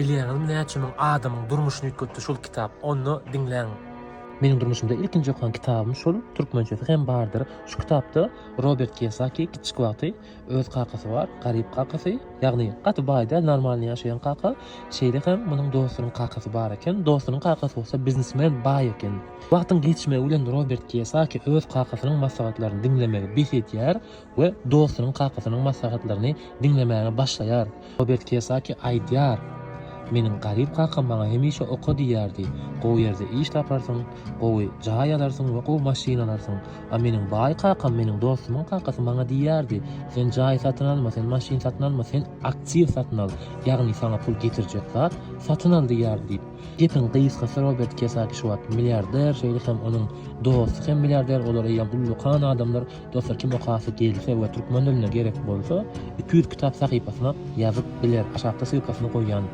Bilýäňizmi näçe adamyň durmuşyny ýetgürdi şol kitap, onu diňläň. Meniň durmuşymda ilkinji okugan kitabym şol, türkmençesi hem bardyr. Şu kitapda Robert Kiyosaki kiçik wagty öz kakasy bar, garyp kakasy, ýagny gaty baýda normal ýaşaýan kaka, şeýle hem munyň dostunyň kakasy bar eken, dostunyň kakasy bolsa biznesmen baý eken. Wagtyň geçmegi bilen Robert Kiyosaki öz kakasynyň maslahatlaryny diňlemegi beýetýär we dostunyň kakasynyň maslahatlaryny diňlemege başlaýar. Robert Kiyosaki aýdýar: "Meniň garyp kakam maňa hemişe oku diýerdi. Gowy ýerde iş taparsyň, gowy jaý alarsyň we gowy maşina alarsyň. A meniň baý kakam, meniň dostumyň kakasy maňa diýerdi: sen jaý satyn alma, sen maşin satyn alma, sen aktiýa satyn al. Ýagny sana pul getirjek zat satyn al" diýerdi. Gepin gysgasy Robert Kiyosaki şu wagt milliarder, şeýle hem onuň dosty hem milliarder olar ýa bullukan adamlar dostlar kim okasy gelse we türkmen diline gerek bolsa 200 kitap sahypasyna ýazyp biler. Aşagda sylkasyny goýýan.